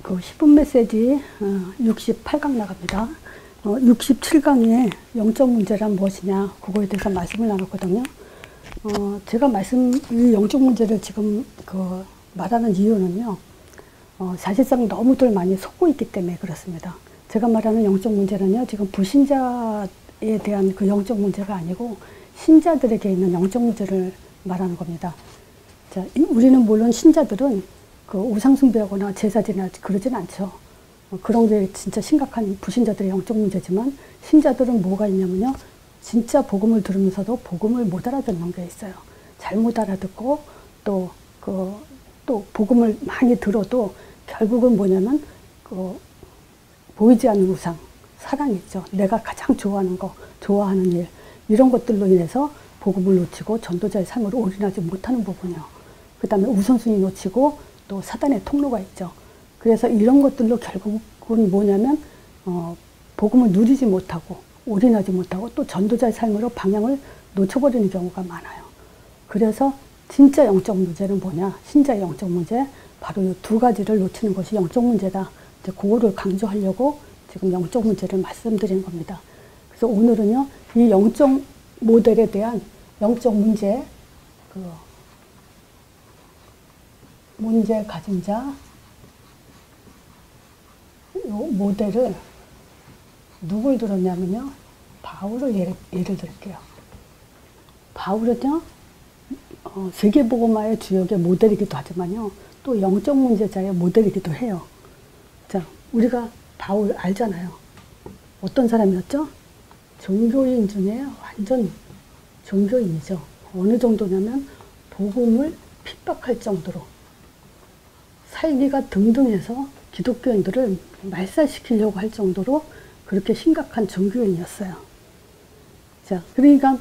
그 10분 메시지 68강 나갑니다. 67강에 영적 문제란 무엇이냐, 그거에 대해서 말씀을 나눴거든요. 제가 이 영적 문제를 지금 말하는 이유는요, 사실상 너무들 많이 속고 있기 때문에 그렇습니다. 제가 말하는 영적 문제는요, 지금 불신자에 대한 그 영적 문제가 아니고 신자들에게 있는 영적 문제를 말하는 겁니다. 자, 우리는 물론 신자들은 그 우상숭배하거나 제사지나 그러진 않죠. 그런 게 진짜 심각한 불신자들의 영적 문제지만, 신자들은 뭐가 있냐면요, 진짜 복음을 들으면서도 복음을 못 알아듣는 게 있어요. 잘못 알아듣고 또 복음을 많이 들어도 결국은 뭐냐면 보이지 않는 우상, 사랑 있죠. 내가 가장 좋아하는 거, 좋아하는 일, 이런 것들로 인해서 복음을 놓치고 전도자의 삶으로 올인하지 못하는 부분이요. 그 다음에 우선순위 놓치고 또 사단의 통로가 있죠. 그래서 이런 것들로 결국은 뭐냐면 복음을 누리지 못하고 올인하지 못하고 또 전도자의 삶으로 방향을 놓쳐버리는 경우가 많아요. 그래서 진짜 영적 문제는 뭐냐, 신자의 영적 문제, 바로 이 두 가지를 놓치는 것이 영적 문제다. 이제 그거를 강조하려고 지금 영적 문제를 말씀드린 겁니다. 그래서 오늘은요, 이 영적 모델에 대한 영적 문제, 문제 가진 자, 이 모델을 누굴 들었냐면요, 바울을 예를 들게요. 바울은요, 세계복음화의 주역의 모델이기도 하지만요, 또 영적 문제자의 모델이기도 해요. 자, 우리가 바울 알잖아요. 어떤 사람이었죠? 종교인 중에 완전 종교인이죠. 어느 정도냐면 복음을 핍박할 정도로, 살기가 등등해서 기독교인들을 말살시키려고 할 정도로 그렇게 심각한 종교인이었어요. 자, 그러니까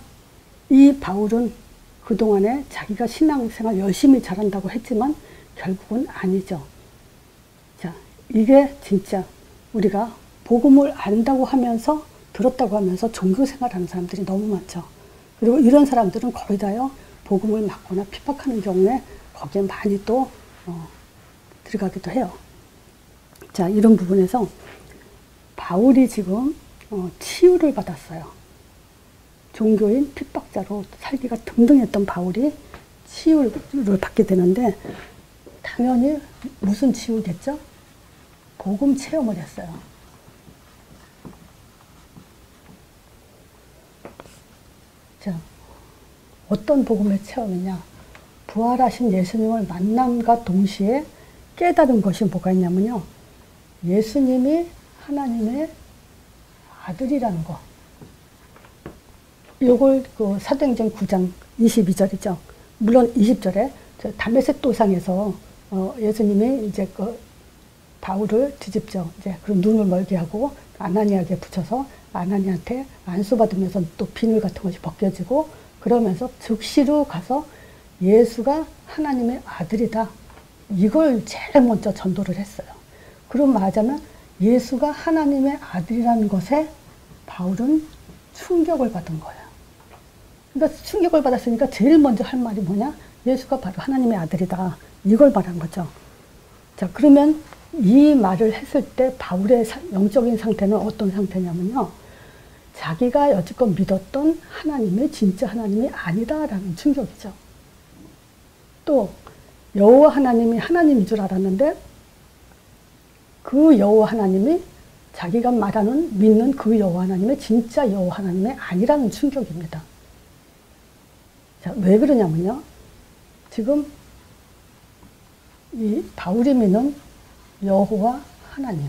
이 바울은 그동안에 자기가 신앙생활 열심히 잘한다고 했지만 결국은 아니죠. 자, 이게 진짜 우리가 복음을 안다고 하면서, 들었다고 하면서 종교생활하는 사람들이 너무 많죠. 그리고 이런 사람들은 거의 다요, 복음을 막거나 핍박하는 경우에 거기에 많이 또 들어가기도 해요. 자, 이런 부분에서 바울이 지금 치유를 받았어요. 종교인 핍박자로 살기가 등등했던 바울이 치유를 받게 되는데, 당연히 무슨 치유겠죠? 복음 체험을 했어요. 자, 어떤 복음의 체험이냐? 부활하신 예수님을 만남과 동시에 깨달은 것이 뭐가 있냐면요, 예수님이 하나님의 아들이라는 거. 요걸 사도행전 9장 22절이죠. 물론 20절에 다메섹 도상에서 예수님이 이제 바울을 뒤집죠. 이제 그럼 눈을 멀게 하고 아나니아에게 붙여서 아나니아한테 안수받으면서 또 비늘 같은 것이 벗겨지고, 그러면서 즉시로 가서 예수가 하나님의 아들이다, 이걸 제일 먼저 전도를 했어요. 그럼 말하자면 예수가 하나님의 아들이라는 것에 바울은 충격을 받은 거예요. 그러니까 충격을 받았으니까 제일 먼저 할 말이 뭐냐? 예수가 바로 하나님의 아들이다, 이걸 말한 거죠. 자, 그러면 이 말을 했을 때 바울의 영적인 상태는 어떤 상태냐면요, 자기가 여지껏 믿었던 하나님이 진짜 하나님이 아니다라는 충격이죠. 또 여호와 하나님이 하나님인 줄 알았는데 그 여호와 하나님이 자기가 믿는 그 여호와 하나님이 진짜 여호와 하나님이 아니라는 충격입니다. 자, 왜 그러냐면요, 지금 이 바울이 믿는 여호와 하나님,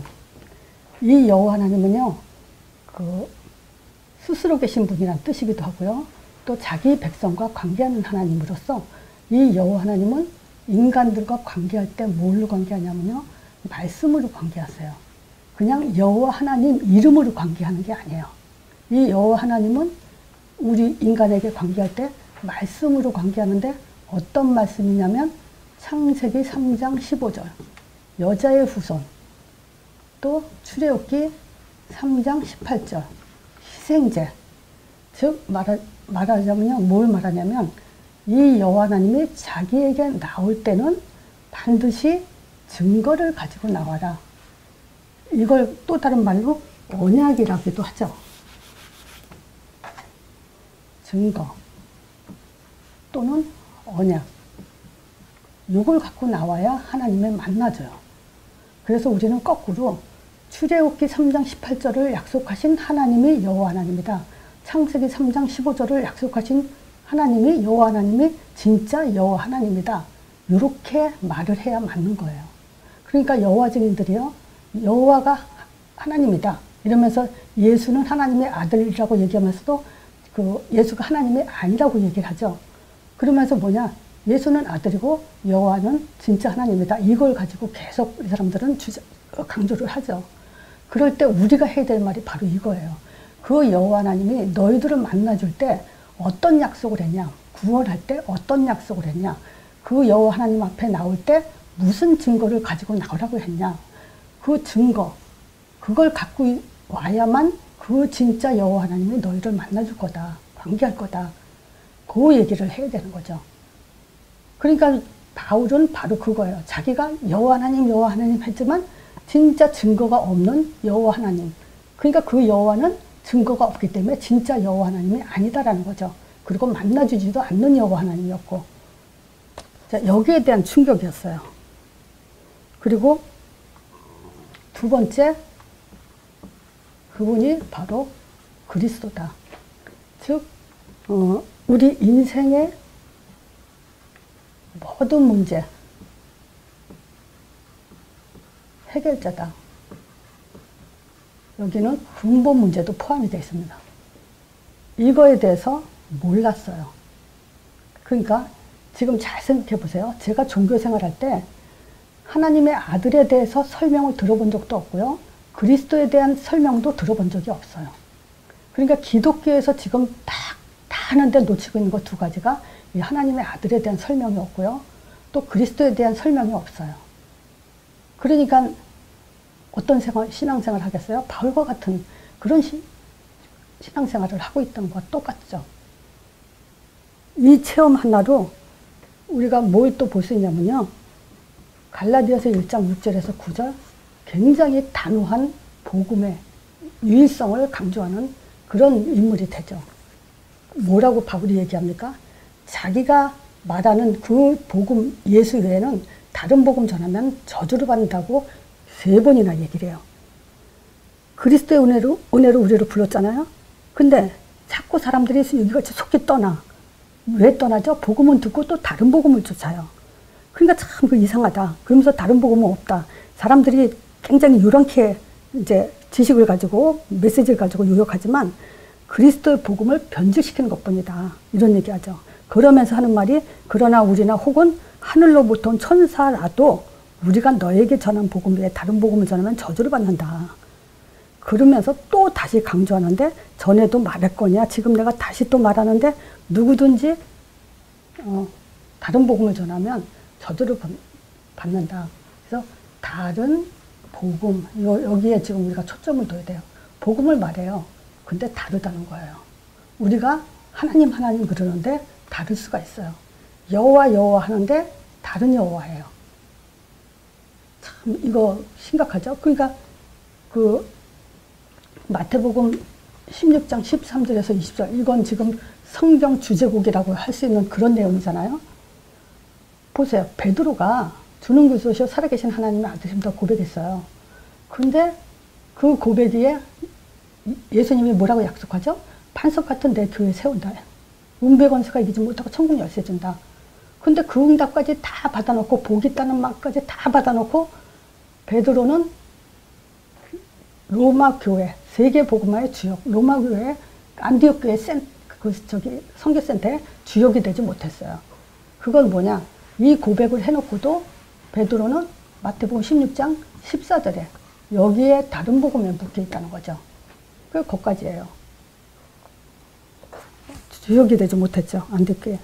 이 여호와 하나님은요, 스스로 계신 분이란 뜻이기도 하고요, 또 자기 백성과 관계하는 하나님으로서 이 여호와 하나님은 인간들과 관계할 때 뭘로 관계하냐면요, 말씀으로 관계하세요. 그냥 여호와 하나님 이름으로 관계하는 게 아니에요. 이 여호와 하나님은 우리 인간에게 관계할 때 말씀으로 관계하는데, 어떤 말씀이냐면 창세기 3장 15절 여자의 후손, 또 출애굽기 3장 18절 희생제, 즉 말하자면요, 뭘 말하냐면 이 여호와 하나님이 자기에게 나올 때는 반드시 증거를 가지고 나와라, 이걸 또 다른 말로 언약이라고도 하죠. 증거 또는 언약. 이걸 갖고 나와야 하나님을 만나줘요. 그래서 우리는 거꾸로 출애굽기 3장 18절을 약속하신 하나님이 여호와 하나님이다. 창세기 3장 15절을 약속하신 하나님이 여호와 하나님이 진짜 여호와 하나님이다. 이렇게 말을 해야 맞는 거예요. 그러니까 여호와 증인들이요, 여호와가 하나님이다 이러면서 예수는 하나님의 아들이라고 얘기하면서도 그 예수가 하나님이 아니라고 얘기를 하죠. 그러면서 뭐냐, 예수는 아들이고 여호와는 진짜 하나님이다. 이걸 가지고 계속 이 사람들은 강조를 하죠. 그럴 때 우리가 해야 될 말이 바로 이거예요. 그 여호와 하나님이 너희들을 만나줄 때 어떤 약속을 했냐, 구원할 때 어떤 약속을 했냐, 그 여호와 하나님 앞에 나올 때 무슨 증거를 가지고 나오라고 했냐, 그 증거, 그걸 갖고 와야만 그 진짜 여호와 하나님이 너희를 만나줄 거다, 관계할 거다, 그 얘기를 해야 되는 거죠. 그러니까 바울은 바로 그거예요. 자기가 여호와 하나님 했지만 진짜 증거가 없는 여호와 하나님. 그러니까 그 여호와는 증거가 없기 때문에 진짜 여호와 하나님이 아니다라는 거죠. 그리고 만나주지도 않는 여호와 하나님이었고. 자, 여기에 대한 충격이었어요. 그리고 두 번째, 그분이 바로 그리스도다. 즉 우리 인생의 모든 문제 해결자다. 여기는 근본 문제도 포함이 되어 있습니다. 이거에 대해서 몰랐어요. 그러니까 지금 잘 생각해 보세요. 제가 종교 생활할 때 하나님의 아들에 대해서 설명을 들어본 적도 없고요. 그리스도에 대한 설명도 들어본 적이 없어요. 그러니까 기독교에서 지금 다 하는데 놓치고 있는 것 두 가지가 이 하나님의 아들에 대한 설명이 없고요. 또 그리스도에 대한 설명이 없어요. 그러니까 어떤 신앙생활을 하겠어요? 바울과 같은 그런 신앙생활을 하고 있던 것과 똑같죠. 이 체험 하나로 우리가 뭘 또 볼 수 있냐면요. 갈라디아서 1장 6절에서 9절 굉장히 단호한 복음의 유일성을 강조하는 그런 인물이 되죠. 뭐라고 바울이 얘기합니까? 자기가 말하는 그 복음 예수 외에는 다른 복음 전하면 저주를 받는다고 3번이나 얘기를 해요. 그리스도의 은혜로 우리를 불렀잖아요. 근데 자꾸 사람들이 여기같이 속이 떠나. 왜 떠나죠? 복음은 듣고 또 다른 복음을 쫓아요. 그러니까 참 이상하다. 그러면서 다른 복음은 없다. 사람들이 굉장히 유랑케 이제 지식을 가지고 메시지를 가지고 유력하지만 그리스도의 복음을 변질시키는 것뿐이다. 이런 얘기하죠. 그러면서 하는 말이 그러나 우리나 혹은 하늘로부터 온 천사라도 우리가 너에게 전한 복음 외에 다른 복음을 전하면 저주를 받는다. 그러면서 또 다시 강조하는데 전에도 말했거냐 지금 내가 다시 또 말하는데 누구든지 다른 복음을 전하면 저주를 받는다. 그래서 다른 복음, 여기에 지금 우리가 초점을 둬야 돼요. 복음을 말해요. 근데 다르다는 거예요. 우리가 하나님 그러는데 다를 수가 있어요. 여호와 하는데 다른 여호와예요. 참 이거 심각하죠. 그러니까 그 마태복음 16장 13절에서 20절 이건 지금 성경 주제곡이라고 할 수 있는 그런 내용이잖아요. 보세요. 베드로가 주는 그리스도시요 살아계신 하나님의 아들이십니다 고백했어요. 근데 그 고백에 예수님이 뭐라고 약속하죠? 반석 같은 내 교회 세운다. 은배건수가 이기지 못하고 천국 열쇠 준다. 근데 그 응답까지 다 받아놓고 복 있다는 말까지 다 받아놓고 베드로는 로마 교회 세계 복음화의 주역 로마 교회 안디옥 교회 선교센터의 주역이 되지 못했어요. 그건 뭐냐? 이 고백을 해놓고도 베드로는 마태복음 16장 14절에 여기에 다른 복음에 묶여 있다는 거죠. 그 거기까지예요. 주역이 되지 못했죠. 안디옥 교회.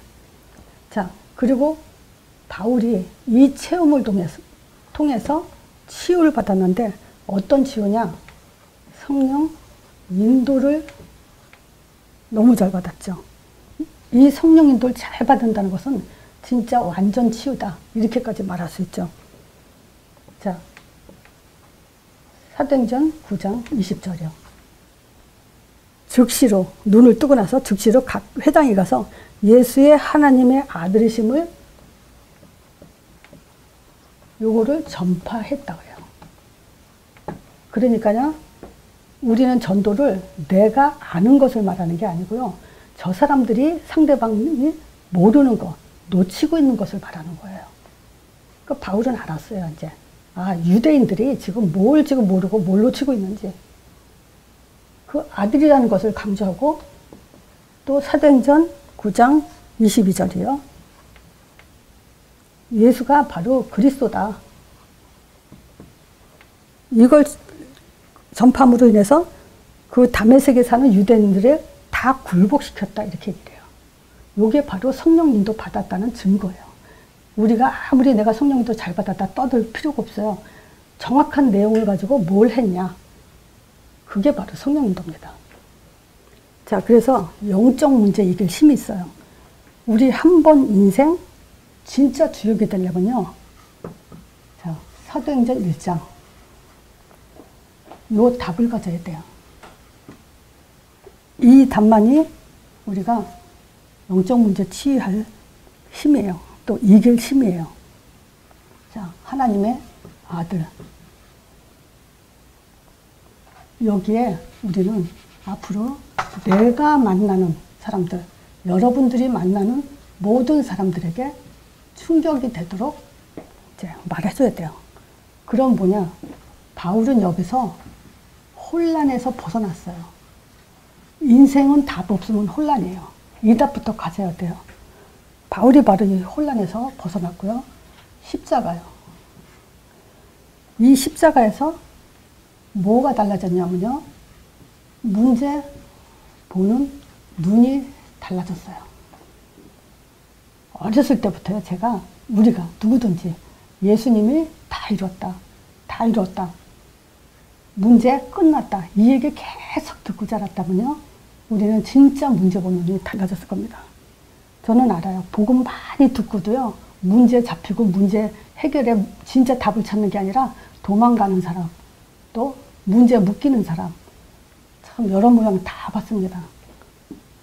자, 그리고 바울이 이 체험을 통해서 치유를 받았는데 어떤 치유냐? 성령 인도를 너무 잘 받았죠. 이 성령 인도를 잘 받는다는 것은 진짜 완전 치유다. 이렇게까지 말할 수 있죠. 자, 사도행전 9장 20절이요. 즉시로 눈을 뜨고 나서 즉시로 각 회당에 가서 예수의 하나님의 아들이심을 요거를 전파했다고 해요. 그러니까요, 우리는 전도를 내가 아는 것을 말하는 게 아니고요, 저 사람들이 상대방이 모르는 것, 놓치고 있는 것을 말하는 거예요. 그 바울은 알았어요, 이제. 아, 유대인들이 지금 뭘 지금 모르고 뭘 놓치고 있는지. 그 아들이라는 것을 강조하고, 또 사도행전 9장 22절이요. 예수가 바로 그리스도다. 이걸 전파함으로 인해서 그 다메섹에 사는 유대인들을 다 굴복시켰다, 이렇게 얘기해요. 이게 바로 성령님도 받았다는 증거예요. 우리가 아무리 내가 성령님도 잘 받았다 떠들 필요가 없어요. 정확한 내용을 가지고 뭘 했냐. 그게 바로 성령님도입니다. 자, 그래서 영적 문제 이길 힘이 있어요. 우리 한 번 인생 진짜 주역이 되려면요. 자, 사도행전 1장. 요 답을 가져야 돼요. 이 답만이 우리가 영적 문제 치유할 힘이에요. 또 이길 힘이에요. 자, 하나님의 아들. 여기에 우리는 앞으로 내가 만나는 사람들, 여러분들이 만나는 모든 사람들에게 충격이 되도록 이제 말해줘야 돼요. 그럼 뭐냐? 바울은 여기서 혼란에서 벗어났어요. 인생은 답 없으면 혼란이에요. 이 답부터 가져야 돼요. 바울이 바로 이 혼란에서 벗어났고요. 십자가요. 이 십자가에서 뭐가 달라졌냐면요. 문제 보는 눈이 달라졌어요. 어렸을 때부터요, 제가, 우리가 누구든지 예수님이 다 이뤘다. 다 이뤘다. 문제 끝났다. 이 얘기 계속 듣고 자랐다면요. 우리는 진짜 문제 보는 눈이 달라졌을 겁니다. 저는 알아요. 복음 많이 듣고도요. 문제 잡히고 문제 해결에 진짜 답을 찾는 게 아니라 도망가는 사람, 또 문제 묶이는 사람. 참 여러 모양 다 봤습니다.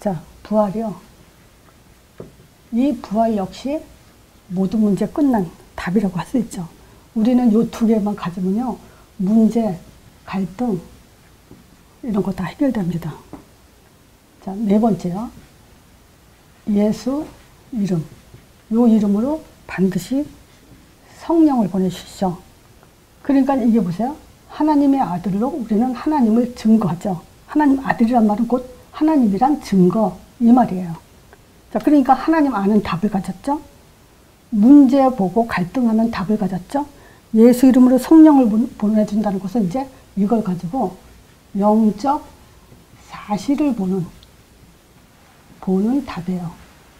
자, 부활이요. 이 부활 역시 모든 문제 끝난 답이라고 할 수 있죠. 우리는 요 두 개만 가지면요. 문제, 갈등 이런 거 다 해결됩니다. 자, 네 번째요. 예수 이름. 요 이름으로 반드시 성령을 보내주시죠. 그러니까 이게 보세요. 하나님의 아들로 우리는 하나님을 증거하죠. 하나님 아들이란 말은 곧 하나님이란 증거, 이 말이에요. 자, 그러니까 하나님 아는 답을 가졌죠. 문제 보고 갈등하는 답을 가졌죠. 예수 이름으로 성령을 보내준다는 것은 이제 이걸 가지고 영적 사실을 보는 답이에요.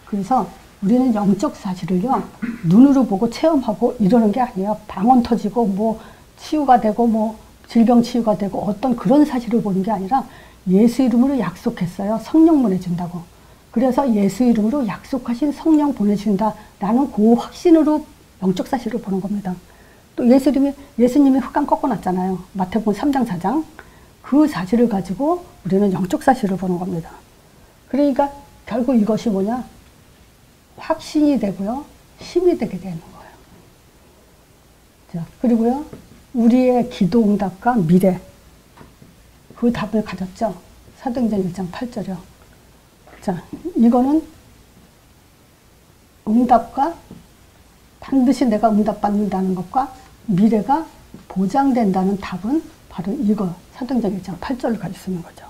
그래서 우리는 영적 사실을요, 눈으로 보고 체험하고 이러는 게 아니에요. 방언 터지고 뭐 치유가 되고 뭐 질병 치유가 되고 어떤 그런 사실을 보는 게 아니라 예수 이름으로 약속했어요. 성령 보내준다고. 그래서 예수 이름으로 약속하신 성령 보내준다라는 그 확신으로 영적 사실을 보는 겁니다. 또 예수님이 흑암 꺾어놨잖아요. 마태복음 3장 4장. 그 사실을 가지고 우리는 영적 사실을 보는 겁니다. 그러니까 결국 이것이 뭐냐? 확신이 되고요. 힘이 되게 되는 거예요. 자, 그리고요. 우리의 기도 응답과 미래. 그 답을 가졌죠. 사도행전 1장 8절이요. 자, 이거는 응답과 반드시 내가 응답받는다는 것과 미래가 보장된다는 답은 바로 이거 사도행전 1장 8절을 가지고 쓰는 거죠.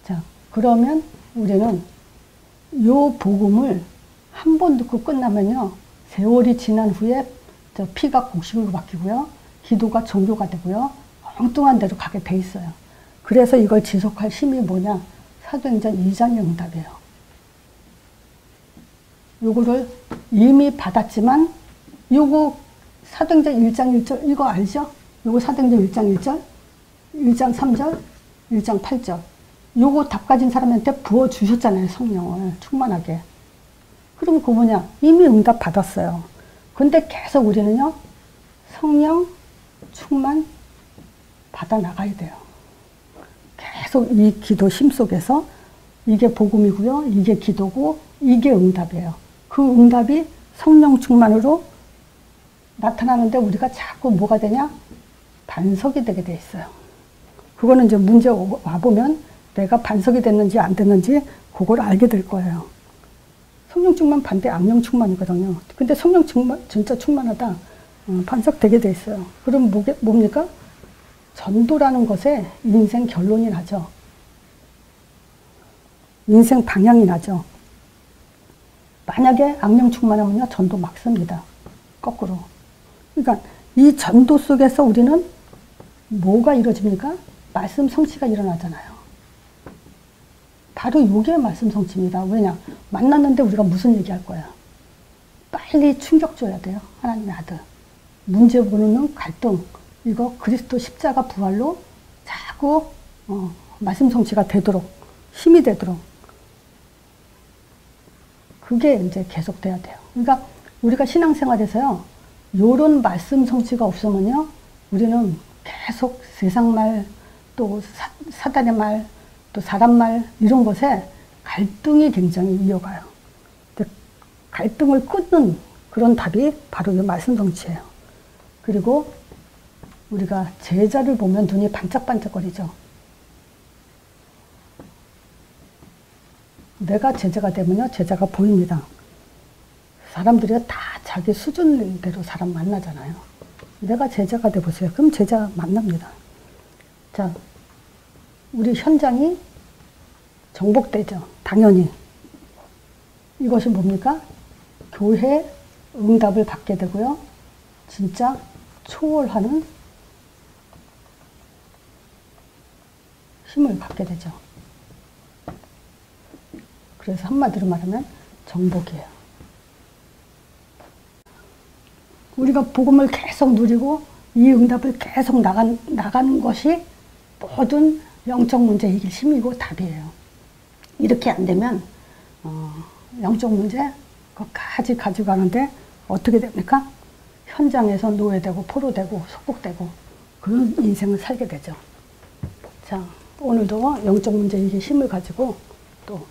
자, 그러면 우리는 요 복음을 한 번 듣고 끝나면요. 세월이 지난 후에 피가 곡식으로 바뀌고요. 기도가 종교가 되고요. 엉뚱한 데로 가게 돼 있어요. 그래서 이걸 지속할 힘이 뭐냐? 사도행전 2장의 응답이에요. 요거를 이미 받았지만 요거 사도행전 1장 1절 이거 알죠? 요거 사도행전 1장 1절, 1장 3절, 1장 8절. 요거 답 가진 사람한테 부어주셨잖아요. 성령을 충만하게. 그럼 그거 뭐냐? 이미 응답 받았어요. 근데 계속 우리는요. 성령 충만 받아 나가야 돼요. 계속 이 기도 심 속에서 이게 복음이고요. 이게 기도고 이게 응답이에요. 그 응답이 성령 충만으로 나타나는데 우리가 자꾸 뭐가 되냐? 반석이 되게 돼 있어요. 그거는 이제 문제 와보면 내가 반석이 됐는지 안 됐는지 그걸 알게 될 거예요. 성령 충만 반대 악령 충만이거든요. 근데 성령 충만, 진짜 충만하다. 반석 되게 돼 있어요. 그럼 뭡니까? 전도라는 것에 인생 결론이 나죠. 인생 방향이 나죠. 만약에 악령 충만하면요, 전도 막 씁니다. 거꾸로. 그러니까 이 전도 속에서 우리는 뭐가 이루어집니까? 말씀 성취가 일어나잖아요. 바로 이게 말씀 성취입니다. 왜냐? 만났는데 우리가 무슨 얘기할 거야? 빨리 충격 줘야 돼요. 하나님의 아들. 문제 보는 갈등. 이거 그리스도 십자가 부활로 자꾸 말씀 성취가 되도록, 힘이 되도록. 그게 이제 계속돼야 돼요. 그러니까 우리가 신앙생활에서요, 요런 말씀 성취가 없으면요, 우리는 계속 세상 말, 또 사단의 말, 또 사람 말, 이런 것에 갈등이 굉장히 이어가요. 갈등을 끊는 그런 답이 바로 이 말씀 성취예요. 그리고 우리가 제자를 보면 눈이 반짝반짝거리죠. 내가 제자가 되면요, 제자가 보입니다. 사람들이 다 자기 수준대로 사람 만나잖아요. 내가 제자가 돼보세요. 그럼 제자 만납니다. 자, 우리 현장이 정복되죠. 당연히. 이것이 뭡니까? 교회 응답을 받게 되고요. 진짜 초월하는 힘을 받게 되죠. 그래서 한마디로 말하면 정복이에요. 우리가 복음을 계속 누리고 이 응답을 계속 나가는 것이 모든 영적 문제 해결 힘이고 답이에요. 이렇게 안 되면 영적 문제 끝까지 가지고 가는데 어떻게 됩니까? 현장에서 노예되고 포로되고 속국되고 그런 인생을 살게 되죠. 자, 오늘도 영적 문제 해결 힘을 가지고 또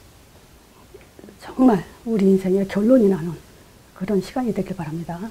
정말 우리 인생의 결론이 나는 그런 시간이 되길 바랍니다.